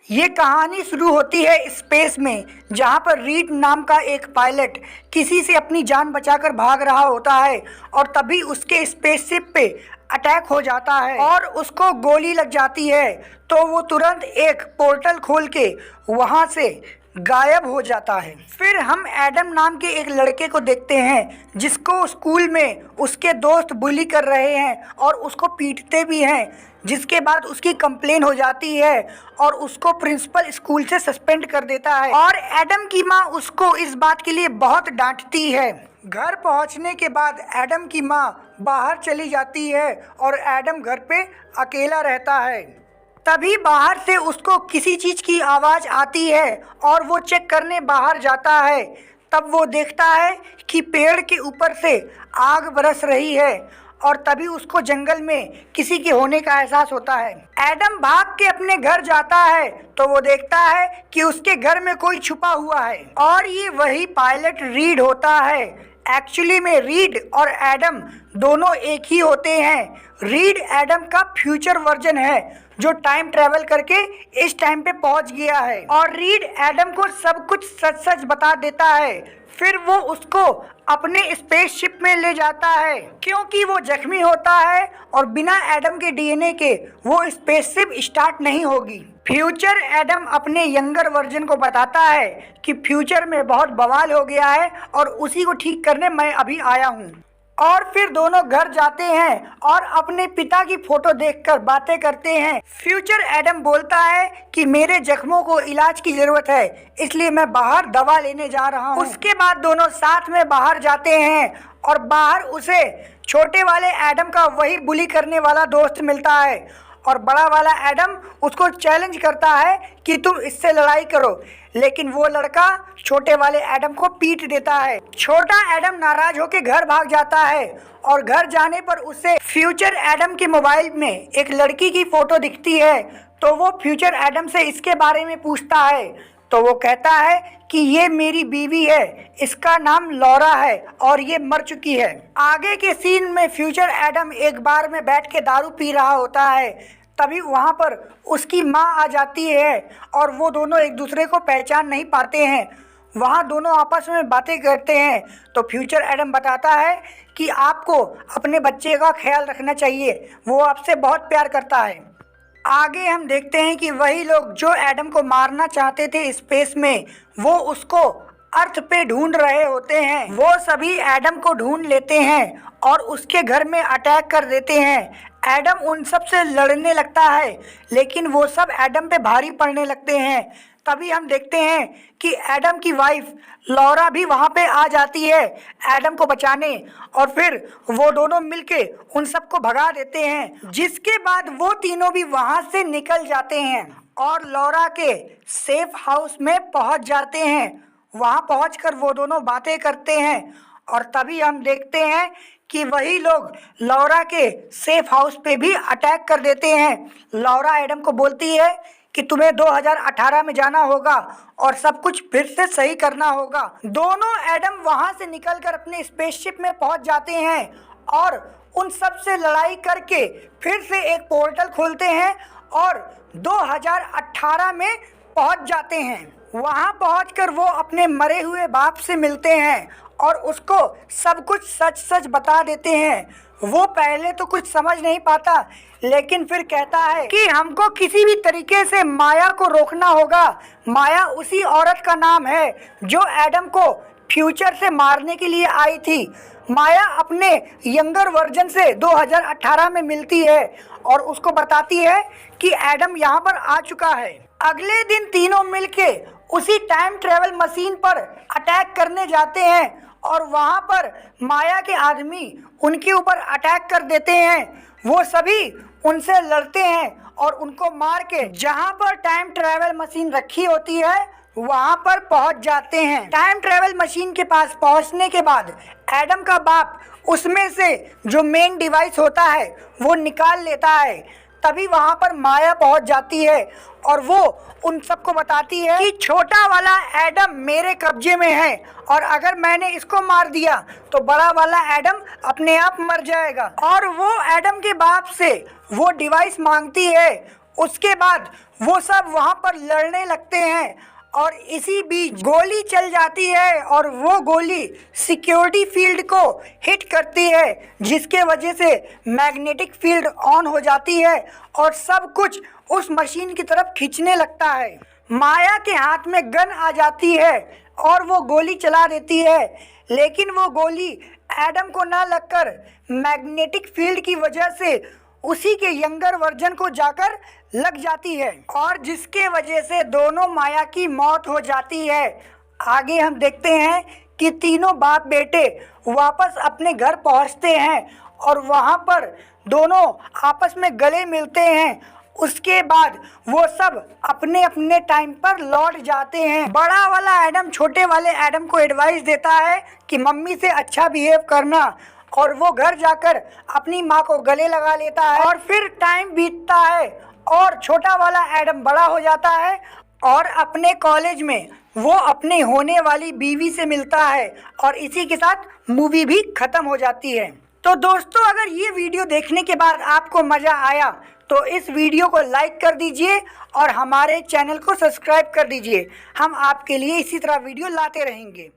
ये कहानी शुरू होती है स्पेस में, जहाँ पर रीड नाम का एक पायलट किसी से अपनी जान बचाकर भाग रहा होता है और तभी उसके स्पेसशिप पे अटैक हो जाता है और उसको गोली लग जाती है। तो वो तुरंत एक पोर्टल खोल के वहाँ से गायब हो जाता है। फिर हम एडम नाम के एक लड़के को देखते हैं जिसको स्कूल में उसके दोस्त बुली कर रहे हैं और उसको पीटते भी हैं, जिसके बाद उसकी कंप्लेन हो जाती है और उसको प्रिंसिपल स्कूल से सस्पेंड कर देता है और एडम की माँ उसको इस बात के लिए बहुत डांटती है। घर पहुंचने के बाद एडम की माँ बाहर चली जाती है और एडम घर पे अकेला रहता है। तभी बाहर से उसको किसी चीज़ की आवाज़ आती है और वो चेक करने बाहर जाता है। तब वो देखता है कि पेड़ के ऊपर से आग बरस रही है और तभी उसको जंगल में किसी के होने का एहसास होता है। एडम भाग के अपने घर जाता है तो वो देखता है कि उसके घर में कोई छुपा हुआ है और ये वही पायलट रीड होता है। एक्चुअली में रीड और एडम दोनों एक ही होते हैं। रीड एडम का फ्यूचर वर्जन है जो टाइम ट्रेवल करके इस टाइम पे पहुंच गया है और रीड एडम को सब कुछ सच सच बता देता है। फिर वो उसको अपने स्पेसशिप में ले जाता है क्योंकि वो जख्मी होता है और बिना एडम के डीएनए के वो स्पेसशिप स्टार्ट नहीं होगी। फ्यूचर एडम अपने यंगर वर्जन को बताता है कि फ्यूचर में बहुत बवाल हो गया है और उसी को ठीक करने मैं अभी आया हूँ। और फिर दोनों घर जाते हैं और अपने पिता की फोटो देखकर बातें करते हैं। फ्यूचर एडम बोलता है कि मेरे जख्मों को इलाज की ज़रूरत है, इसलिए मैं बाहर दवा लेने जा रहा हूँ। उसके बाद दोनों साथ में बाहर जाते हैं और बाहर उसे छोटे वाले एडम का वही बुली करने वाला दोस्त मिलता है और बड़ा वाला एडम उसको चैलेंज करता है कि तुम इससे लड़ाई करो, लेकिन वो लड़का छोटे वाले एडम को पीट देता है। छोटा एडम नाराज होकर घर भाग जाता है और घर जाने पर उसे फ्यूचर एडम के मोबाइल में एक लड़की की फोटो दिखती है। तो वो फ्यूचर एडम से इसके बारे में पूछता है तो वो कहता है कि ये मेरी बीवी है, इसका नाम लॉरा है और ये मर चुकी है। आगे के सीन में फ्यूचर एडम एक बार में बैठ के दारू पी रहा होता है। तभी वहाँ पर उसकी माँ आ जाती है और वो दोनों एक दूसरे को पहचान नहीं पाते हैं। वहाँ दोनों आपस में बातें करते हैं तो फ्यूचर एडम बताता है कि आपको अपने बच्चे का ख्याल रखना चाहिए, वो आपसे बहुत प्यार करता है। आगे हम देखते हैं कि वही लोग जो एडम को मारना चाहते थे स्पेस में, वो उसको अर्थ पे ढूंढ रहे होते हैं। वो सभी एडम को ढूंढ लेते हैं और उसके घर में अटैक कर देते हैं। एडम उन सब से लड़ने लगता है लेकिन वो सब एडम पे भारी पड़ने लगते हैं। तभी हम देखते हैं कि एडम की वाइफ लॉरा भी वहाँ पे आ जाती है एडम को बचाने और फिर वो दोनों मिलके उन सबको भगा देते हैं, जिसके बाद वो तीनों भी वहाँ से निकल जाते हैं और लॉरा के सेफ हाउस में पहुँच जाते हैं। वहाँ पहुँचकर वो दोनों बातें करते हैं और तभी हम देखते हैं कि वही लोग लॉरा के सेफ हाउस पे भी अटैक कर देते हैं। लॉरा एडम को बोलती है कि तुम्हें 2018 में जाना होगा और सब कुछ फिर से सही करना होगा। दोनों एडम वहां से निकलकर अपने स्पेसशिप में पहुंच जाते हैं और उन सब से लड़ाई करके फिर से एक पोर्टल खोलते हैं और 2018 में पहुंच जाते हैं। वहां पहुंचकर वो अपने मरे हुए बाप से मिलते हैं और उसको सब कुछ सच सच बता देते हैं। वो पहले तो कुछ समझ नहीं पाता लेकिन फिर कहता है कि हमको किसी भी तरीके से माया को रोकना होगा। माया उसी औरत का नाम है जो एडम को फ्यूचर से मारने के लिए आई थी। माया अपने यंगर वर्जन से 2018 में मिलती है और उसको बताती है कि एडम यहाँ पर आ चुका है। अगले दिन तीनों मिलके उसी टाइम ट्रेवल मशीन पर अटैक करने जाते हैं और वहाँ पर माया के आदमी उनके ऊपर अटैक कर देते हैं। वो सभी उनसे लड़ते हैं और उनको मार के जहाँ पर टाइम ट्रेवल मशीन रखी होती है वहाँ पर पहुँच जाते हैं। टाइम ट्रेवल मशीन के पास पहुँचने के बाद एडम का बाप उसमें से जो मेन डिवाइस होता है वो निकाल लेता है। तभी वहाँ पर माया पहुँच जाती है और वो उन सबको बताती है कि छोटा वाला एडम मेरे कब्जे में है और अगर मैंने इसको मार दिया तो बड़ा वाला एडम अपने आप मर जाएगा। और वो एडम के बाप से वो डिवाइस मांगती है। उसके बाद वो सब वहाँ पर लड़ने लगते हैं और इसी बीच गोली चल जाती है और वो गोली सिक्योरिटी फील्ड को हिट करती है, जिसके वजह से मैग्नेटिक फील्ड ऑन हो जाती है और सब कुछ उस मशीन की तरफ खींचने लगता है। माया के हाथ में गन आ जाती है और वो गोली चला देती है, लेकिन वो गोली एडम को ना लगकर मैग्नेटिक फील्ड की वजह से उसी के यंगर वर्जन को जाकर लग जाती है और जिसके वजह से दोनों माया की मौत हो जाती है। आगे हम देखते हैं कि तीनों बाप बेटे वापस अपने घर पहुंचते हैं और वहां पर दोनों आपस में गले मिलते हैं। उसके बाद वो सब अपने अपने टाइम पर लौट जाते हैं। बड़ा वाला एडम छोटे वाले एडम को एडवाइस देता है कि मम्मी से अच्छा बिहेव करना, और वो घर जाकर अपनी माँ को गले लगा लेता है। और फिर टाइम बीतता है और छोटा वाला एडम बड़ा हो जाता है और अपने कॉलेज में वो अपने होने वाली बीवी से मिलता है और इसी के साथ मूवी भी ख़त्म हो जाती है। तो दोस्तों, अगर ये वीडियो देखने के बाद आपको मज़ा आया तो इस वीडियो को लाइक कर दीजिए और हमारे चैनल को सब्सक्राइब कर दीजिए। हम आपके लिए इसी तरह वीडियो लाते रहेंगे।